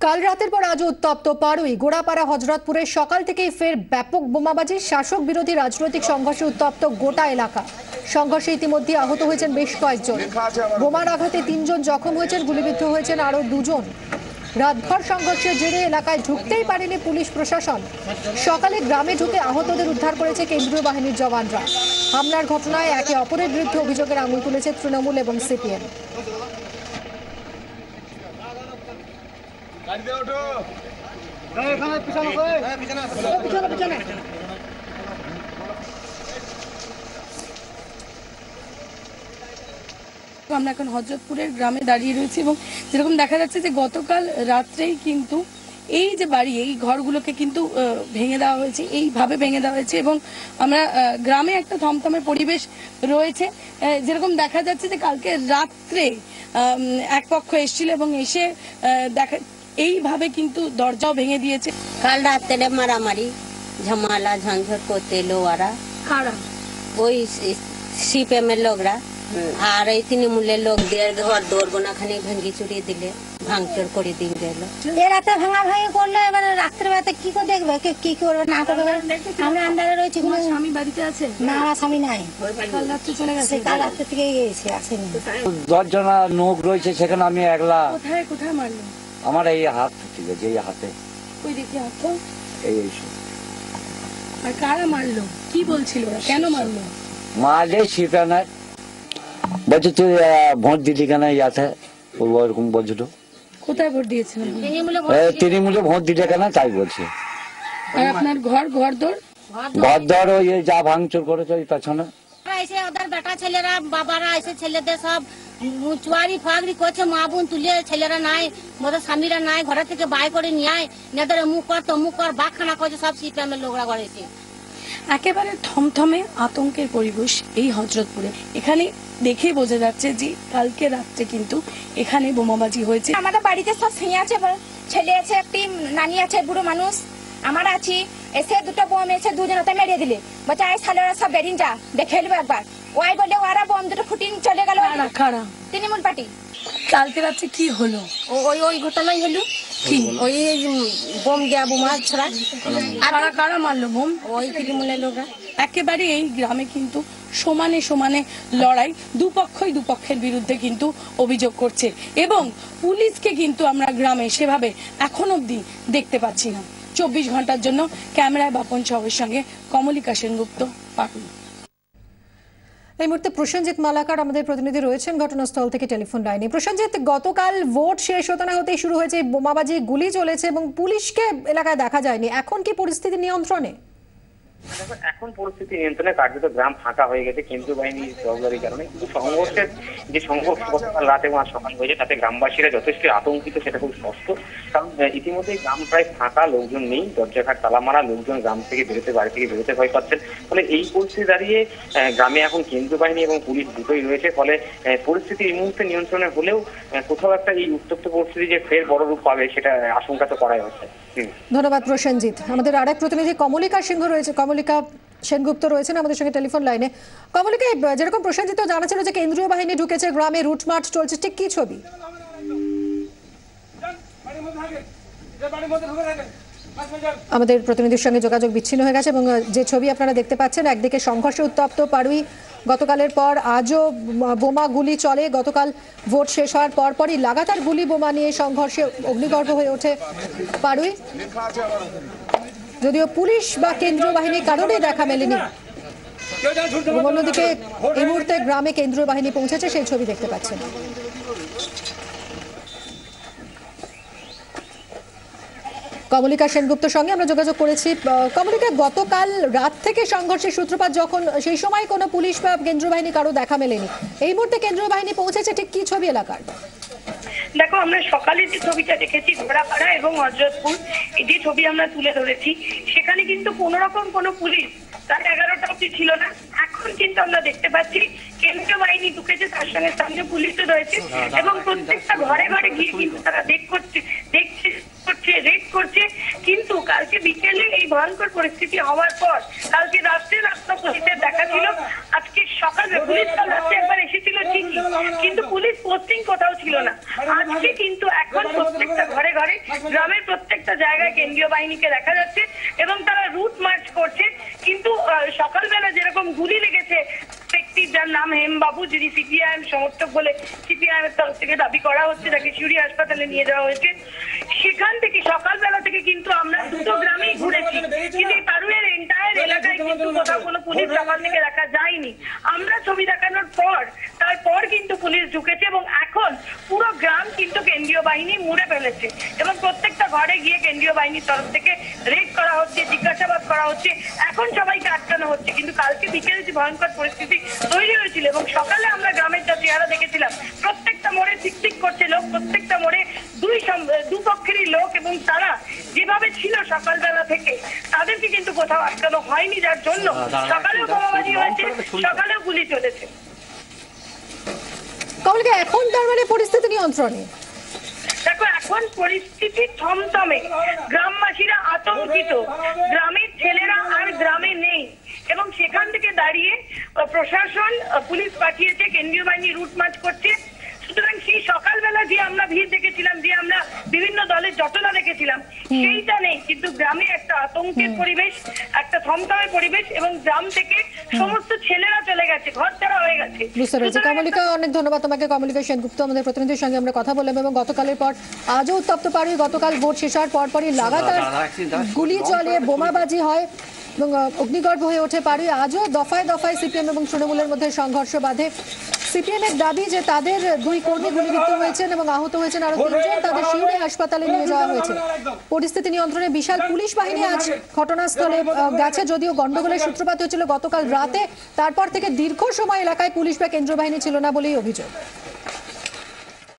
কাল রাতের পর আজ উত্তপ্ত পাড়ুই গোড়াপাড়া হজরতপুরে সকাল থেকেই ফের ব্যাপক বোমাবাজি, শাসক বিরোধী রাজনৈতিক সংঘর্ষে উত্তপ্ত গোটা এলাকা। সংঘর্ষে ইতিমধ্যে আহত হয়েছেন বেশ কয়েকজন। বোমার আঘাতে 3 জন জখম হয়েছেন, গুলিবিদ্ধ হয়েছেন আরো 2 জন। রাতভর সংঘর্ষের জেরে এলাকায় ঢুকতেই পারেনি পুলিশ প্রশাসন। সকালে গ্রামে ঢুকে আহতদের উদ্ধার করেছে কেন্দ্রীয় বাহিনীর জওয়ানরা। হামলার ঘটনায় একে অপরের বিরুদ্ধে অভিযোগের আঙুল তুলেছে তৃণমূল এবং সিপিএম। আমরা এখন হজরতপুরের গ্রামে দাঁড়িয়ে রয়েছি এবং যেরকম দেখা যাচ্ছে যে গতকাল রাত্রেই কিন্তু এই যে বাড়ি, এই ঘরগুলোকে কিন্তু ভেঙে দেওয়া হয়েছে, এইভাবে ভেঙে দেওয়া হয়েছে এবং আমরা গ্রামে একটা থমথমে পরিবেশ রয়েছে। যেরকম দেখা যাচ্ছে যে কালকে রাত্রে এক পক্ষ এসেছিল এবং এসে দেখা এইভাবে কিন্তু দরজাও ভেঙে দিয়েছে। কাল রাত্রে মারামারি ঝামেলা ঝঞ্ঝট করতে এলো ওরা, কারা? ওই সিপিএম এর লোকরা আর এই তৃণমূলের লোক দিয়ে ঘর দৌড় খানি ভেঙ্গি চুরিয়ে দিলে, ভাঙচুর করে দিয়ে গেল। এ রাতে ভাঙা ভাঙি করলে এবার রাত্রে বেলাতে কি করে দেখবে, কি করবে না করবে। আমরা আন্ডারে রয়েছি। স্বামী বাড়িতে আছে না? আমার স্বামী নাই, কাল রাত্রে চলে গেছে। কাল রাত্রে থেকে গেছে, আসেনি। 10 জনা লোক রয়েছে সেখানে, আমি একলা। কোথায় কোথায় মারলো? আমার এই হাত, ঠিক আছে, এই হাতে। ওই দেখি হাত। এই আর কারা মারলো? কি বলছিল ওরা, কেন মারলো? মারলে শিপানার বলছে তুই ভোট দিলি কেন ইয়াতে, ওরকম বলছিল। কোথায় ভোট দিয়েছিলেন? তৃণমূলে ভোট দিলে কেন তাই বলছে। আর আপনার ঘর দর ওই যা ভাঙচুর করেছে ওই পেছনে। এসে ওদের বেটা ছেলেরা বাবারা এসে ছেলেদের সব চুয়ারি ফাগরি করছে, মা বোন তুলে ছেলেরা নাই, ওদের স্বামীরা নাই, ঘরে থেকে বাই করে নিয়ে আয়, নেদের মুখ কর তমুক কর বাকখানা করছে, সব সিপিএমের লোকরা করেছে। একেবারে থমথমে আতঙ্কের পরিবেশ এই হজরতপুরে। এখানে দেখে বোঝা যাচ্ছে যে কালকে রাত্রে কিন্তু এখানে বোমাবাজি হয়েছে। আমাদের বাড়িতে সব শুয়ে আছে, ছেলে আছে, একটি নানি আছে, বুড়ো মানুষ, আমার আছি। এসে দুটো বোম এসে দুজনতে মেরে দিলে, বলছে আই সালেরা সব বেরিয়ে যা, দেখে এলবো একবার। ওই বলে ওরা বোম দুটো ফুটিয়ে চলে গেল। তৃণমূল পার্টি। কালকে রাত্রে কি হলো? ওই ঘটনাই হলো কি, ওই বোম দেয়া বোমা ছড়া। কারা মারলো বোম? ওই তৃণমূলের লোকরা। একেবারে এই গ্রামে কিন্তু সমানে সমানে লড়াই, দুপক্ষের বিরুদ্ধে কিন্তু অভিযোগ করছে এবং পুলিশকে কিন্তু আমরা গ্রামে সেভাবে এখন অবধি দেখতে পাচ্ছি না। 24 ঘন্টার জন্য ক্যামেরায় বাপন সাহের সঙ্গে কমলিকা সেনগুপ্ত, পাটুলি। এই মুহূর্তে প্রসেনজিৎ মালাকার আমাদের প্রতিনিধি রয়েছেন ঘটনাস্থল থেকে টেলিফোন লাইনে। প্রসেনজিৎ, গতকাল ভোট শেষ হতে না হতেই শুরু হয়েছে বোমাবাজি, গুলি চলেছে এবং পুলিশকে এলাকায় দেখা যায়নি। এখন কি পরিস্থিতি নিয়ন্ত্রণে? এখন পরিস্থিতি নিয়ন্ত্রণে, কার্যত গ্রাম ফাঁকা হয়ে গেছে কেন্দ্রীয় বাহিনীর জবাবদারির কারণে। কিন্তু সংঘর্ষের যে সংঘর্ষ গতকাল রাতে এবং আজ সকাল হয়েছে তাতে গ্রামবাসীরা যথেষ্ট আতঙ্কিত, সেটা খুব স্পষ্ট। কারণ ইতিমধ্যে গ্রাম প্রায় ফাঁকা, লোকজন নেই, দরজাঘাট তালা মারা, লোকজন গ্রাম থেকে বেরোতে, বাড়ি থেকে বেরোতে ভয় পাচ্ছেন। ফলে এই পরিস্থিতি দাঁড়িয়ে গ্রামে এখন কেন্দ্রীয় বাহিনী এবং পুলিশ দুটোই রয়েছে। ফলে পরিস্থিতি এই মুহূর্তে নিয়ন্ত্রণে হলেও কোথাও একটা এই উত্তপ্ত পরিস্থিতি যে ফের বড় রূপ পাবে সেটা আশঙ্কা তো করাই হচ্ছে। ধন্যবাদ প্রসেনজিৎ। আমাদের আরেক প্রতিনিধি কমলিকা সেনগুপ্ত রয়েছেন আমাদের সঙ্গে টেলিফোন লাইনে। কমলিকা, যেরকম প্রসেনজিৎ জানাচ্ছিল যে কেন্দ্রীয় বাহিনী ঢুকেছে গ্রামে, রুটমার্চ চলছে, ঠিক কি ছবি? আমাদের প্রতিনিধির সঙ্গে যোগাযোগ বিচ্ছিন্ন হয়ে গেছে এবং যে ছবি আপনারা দেখতে পাচ্ছেন, একদিকে সংঘর্ষে উত্তপ্ত পাড়ুই, গতকালের পর আজও বোমা গুলি চলে। গতকাল ভোট শেষ হওয়ার পরপরই লাগাতার গুলি বোমা নিয়ে সংঘর্ষে অগ্নিগর্ভ হয়ে ওঠে পাড়ুই। যদিও পুলিশ বা কেন্দ্রীয় বাহিনী কারণে দেখা মেলেনি। অন্যদিকে এই মুহূর্তে গ্রামে কেন্দ্রীয় বাহিনী পৌঁছেছে, সেই ছবি দেখতে পাচ্ছেন। কমলিকা সেনগুপ্তর সঙ্গে আমরা যোগাযোগ করেছি। কমলিকা, গতকাল রাত থেকে সংঘর্ষের সূত্রপাত যখন, সেই সময় কোনো পুলিশ বা কেন্দ্রীয় বাহিনী কারো দেখা মেলেনি। এই মুহূর্তে কেন্দ্রীয় বাহিনী পৌঁছেছে, ঠিক কি ছবি এলাকার? দেখো, আমরা সকালে যে ছবিটা দেখেছি ঘোড়াপাড়া এবং হজরতপুর, এই যে ছবি আমরা তুলে ধরেছি, সেখানে কিন্তু কোন রকম কোনো পুলিশ রাত 11টা অব্দি ছিল না। এখন কিন্তু আমরা দেখতে পাচ্ছি কেন্দ্রীয় বাহিনী ঢুকেছে, তার সঙ্গে স্থানীয় পুলিশও রয়েছে এবং প্রত্যেকটা ঘরে ঘরে গিয়ে কিন্তু তারা রেড করছে। কিন্তু কালকে বিকেলে এই ভয়ঙ্কর পরিস্থিতি হওয়ার পর কালকে রাত্রে রাস্তা পুলিশের দেখা ছিল, আজকে সকালে পুলিশ কাল রাত্রে একবার এসেছিল ঠিকই, কিন্তু পুলিশ পোস্টিং কোথাও ছিল না। আজকে কিন্তু এখন প্রত্যেকটা ঘরে ঘরে গ্রামের প্রত্যেকটা জায়গায় কেন্দ্রীয় বাহিনীকে দেখা যাচ্ছে এবং তারা রুট মার্চ করছে। কিন্তু সকালবেলা যেরকম গুলি লেগেছে ব্যক্তি যার নাম হেমবাবু, যিনি সিপিআইএম সমর্থক বলে সিপিআইএম এর তরফ থেকে দাবি করা হচ্ছে, তাকে শিউরি হাসপাতালে নিয়ে যাওয়া হয়েছে। সেখান থেকে সকালবেলা থেকে কিন্তু আমরা দুটো গ্রামেই ঘুরেছি, কিন্তু এই পারুয়ের এন্টায়ার এলাকায় কিন্তু কোথাও কোনো পুলিশ সকাল থেকে দেখা যায়নি। আমরা ছবি দেখানোর পর তারপর কিন্তু পুলিশ ঢুকেছে এবং এখন পুরো গ্রাম কিন্তু কেন্দ্রীয় বাহিনী মুড়ে ফেলেছে এবং প্রত্যেকটা ঘরে গিয়ে কেন্দ্রীয় বাহিনীর তরফ থেকে রেড করা হচ্ছে, জিজ্ঞাসাবাদ করা হচ্ছে, এখন সবাইকে আটকানো হচ্ছে। কিন্তু কালকে বিকেলে যে ভয়ঙ্কর পরিস্থিতি তৈরি হয়েছিল এবং সকালে আমরা গ্রামের যা চেহারা দেখেছিলাম, প্রত্যেকটা মোড়ে টিকটিক করছে লোক, প্রত্যেকটা মোড়ে দুপক্ষেরই লোক এবং তারা যেভাবে ছিল সকালবেলা থেকে তাদেরকে কিন্তু কোথাও আটকানো হয়নি, যার জন্য সকালেও বোমাবাজি হয়েছে, সকালেও গুলি চলেছে। কমলিকা, এখন তার মানে পরিস্থিতি নিয়ন্ত্রণে? দেখো, এখন পরিস্থিতি থমথমে, গ্রামবাসীরা আতঙ্কিত, গ্রামের ছেলেরা আর গ্রামে নেই এবং সেখান থেকে দাঁড়িয়ে প্রশাসন পুলিশ পাঠিয়েছে, কেন্দ্রীয় বাহিনী রুট মার্চ করছে। সুতরাং সেই সকালবেলা যে আমরা ভিড় দেখেছিলাম, যে আমরা বিভিন্ন দলের জটলা দেখেছিলাম, সেইটা নেই। কিন্তু গ্রামে একটা আতঙ্কের পরিবেশ, একটা থমথমে পরিবেশ এবং গ্রাম থেকে সমস্ত ছেলেরা চলে গেছে, ঘর ছাড়া হয়ে গেছে। বুঝতে পেরেছি কমলিকা, অনেক ধন্যবাদ তোমাকে। কমলিকা সেনগুপ্ত আমাদের প্রতিনিধির সঙ্গে আমরা কথা বললাম এবং গতকালের পর আজও উত্তপ্ত পাড়ুই। গতকাল ভোট শেষ হওয়ার পরপরই লাগাতার গুলি চলে, বোমাবাজি হয় এবং অগ্নিগর্ভ হয়ে ওঠে পাড়ুই। আজও দফায় দফায় সিপিএম এবং তৃণমূলের মধ্যে সংঘর্ষ বাধে। সিপিএম এর দাবি যে তাদের 2 কর্মী গুলিবিদ্ধ হয়েছেন এবং আহত হয়েছেন আরো 3 জন, তাদের শিউরি হাসপাতালে নিয়ে যাওয়া হয়েছে। পরিস্থিতি নিয়ন্ত্রণে বিশাল পুলিশ বাহিনী আজ ঘটনাস্থলে গেছে। যদিও গন্ডগোলের সূত্রপাত হয়েছিল গতকাল রাতে, তারপর থেকে দীর্ঘ সময় এলাকায় পুলিশ বা কেন্দ্রীয় বাহিনী ছিল না বলেই অভিযোগ।